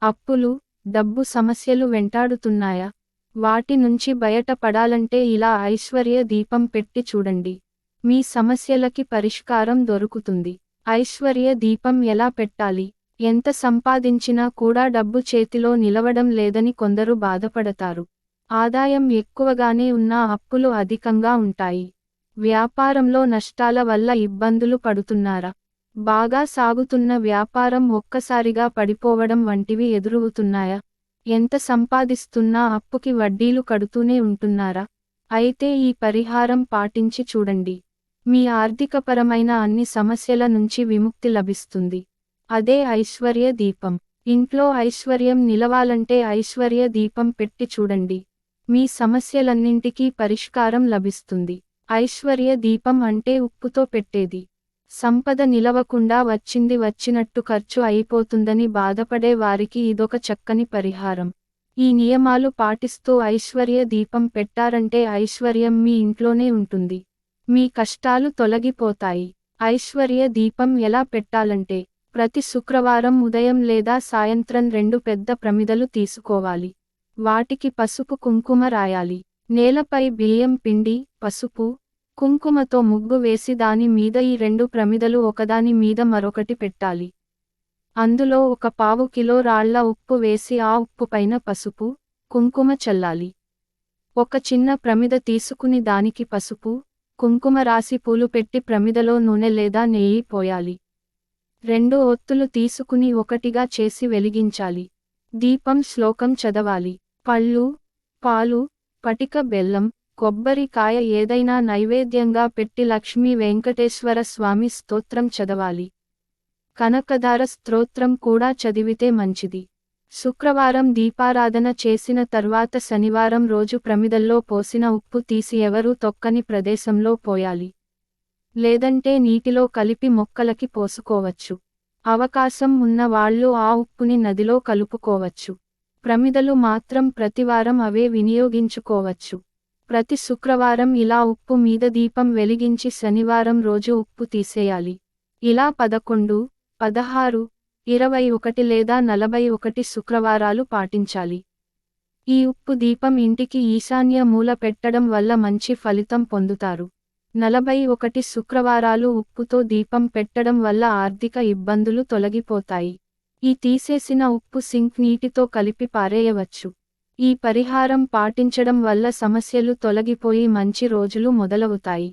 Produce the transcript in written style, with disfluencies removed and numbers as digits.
అప్పులు, డబ్బు సమస్యలు వెంటాడుతున్నాయా? వాటి నుంచి బయటపడాలంటే ఇలా ఐశ్వర్య దీపం పెట్టి చూడండి. మీ సమస్యలకి పరిష్కారం దొరుకుతుంది. ఐశ్వర్య దీపం ఎలా పెట్టాలి? ఎంత సంపాదించినా కూడా డబ్బు చేతిలో నిలవడం లేదని కొందరు బాధపడతారు. ఆదాయం ఎక్కువగానే ఉన్నా అప్పులు అధికంగా ఉంటాయి. వ్యాపారంలో నష్టాల వల్ల ఇబ్బందులు పడుతున్నారా? బాగా సాగుతున్న వ్యాపారం ఒక్కసారిగా పడిపోవడం వంటివి ఎదురవుతున్నాయా? ఎంత సంపాదిస్తున్నా అప్పుకి వడ్డీలు కడుతూనే ఉంటున్నారా? అయితే ఈ పరిహారం పాటించి చూడండి. మీ ఆర్థికపరమైన అన్ని సమస్యల నుంచి విముక్తి లభిస్తుంది. అదే ఐశ్వర్య దీపం. ఇంట్లో ఐశ్వర్యం నిలవాలంటే ఐశ్వర్య దీపం పెట్టి చూడండి. మీ సమస్యలన్నింటికీ పరిష్కారం లభిస్తుంది. ఐశ్వర్య దీపం అంటే ఉప్పుతో పెట్టేది. సంపద నిలవకుండా వచ్చింది వచ్చినట్టు ఖర్చు అయిపోతుందని బాధపడే వారికి ఇదొక చక్కని పరిహారం. ఈ నియమాలు పాటిస్తూ ఐశ్వర్య దీపం పెట్టారంటే ఐశ్వర్యం మీ ఇంట్లోనే ఉంటుంది. మీ కష్టాలు తొలగిపోతాయి. ఐశ్వర్య దీపం ఎలా పెట్టాలంటే, ప్రతి శుక్రవారం ఉదయం లేదా సాయంత్రం 2 పెద్ద ప్రమిదలు తీసుకోవాలి. వాటికి పసుపు కుంకుమ రాయాలి. నేలపై బియ్యం పిండి, పసుపు, కుంకుమతో ముగ్గు వేసి దాని మీద ఈ 2 ప్రమిదలు ఒకదాని మీద మరొకటి పెట్టాలి. అందులో 1/4 కిలో రాళ్ల ఉప్పు వేసి ఆ ఉప్పు పైన పసుపు, కుంకుమ చల్లాలి. ఒక చిన్న ప్రమిద తీసుకుని దానికి పసుపు, కుంకుమ రాసి పూలు పెట్టి ప్రమిదలో నూనె లేదా నెయ్యి పోయాలి. 2 ఒత్తులు తీసుకుని ఒకటిగా చేసి వెలిగించాలి. దీపం శ్లోకం చదవాలి. పళ్ళు, పాలు, పటిక బెల్లం, కొబ్బరికాయ ఏదైనా నైవేద్యంగా పెట్టి లక్ష్మీ వెంకటేశ్వర స్వామి స్తోత్రం చదవాలి. కనకదార స్తోత్రం కూడా చదివితే మంచిది. శుక్రవారం దీపారాధన చేసిన తర్వాత శనివారం రోజు ప్రమిదల్లో పోసిన ఉప్పు తీసి ఎవరూ తొక్కని ప్రదేశంలో పోయాలి. లేదంటే నీటిలో కలిపి మొక్కలకి పోసుకోవచ్చు. అవకాశం ఉన్న వాళ్ళు ఆ ఉప్పుని నదిలో కలుపుకోవచ్చు. ప్రమిదలు మాత్రం ప్రతివారం అవే వినియోగించుకోవచ్చు. ప్రతి శుక్రవారం ఇలా ఉప్పు మీద దీపం వెలిగించి శనివారం రోజు ఉప్పు తీసేయాలి. ఇలా 11, 16, 21 లేదా 41 శుక్రవారాలు పాటించాలి. ఈ ఉప్పు దీపం ఇంటికి ఈశాన్య మూల పెట్టడం వల్ల మంచి ఫలితం పొందుతారు. 41 శుక్రవారాలు ఉప్పుతో దీపం పెట్టడం వల్ల ఆర్థిక ఇబ్బందులు తొలగిపోతాయి. ఈ తీసేసిన ఉప్పు సింక్ నీటితో కలిపి పారేయవచ్చు. ఈ పరిహారం పాటించడం వల్ల సమస్యలు తొలగిపోయి మంచి రోజులు మొదలవుతాయి.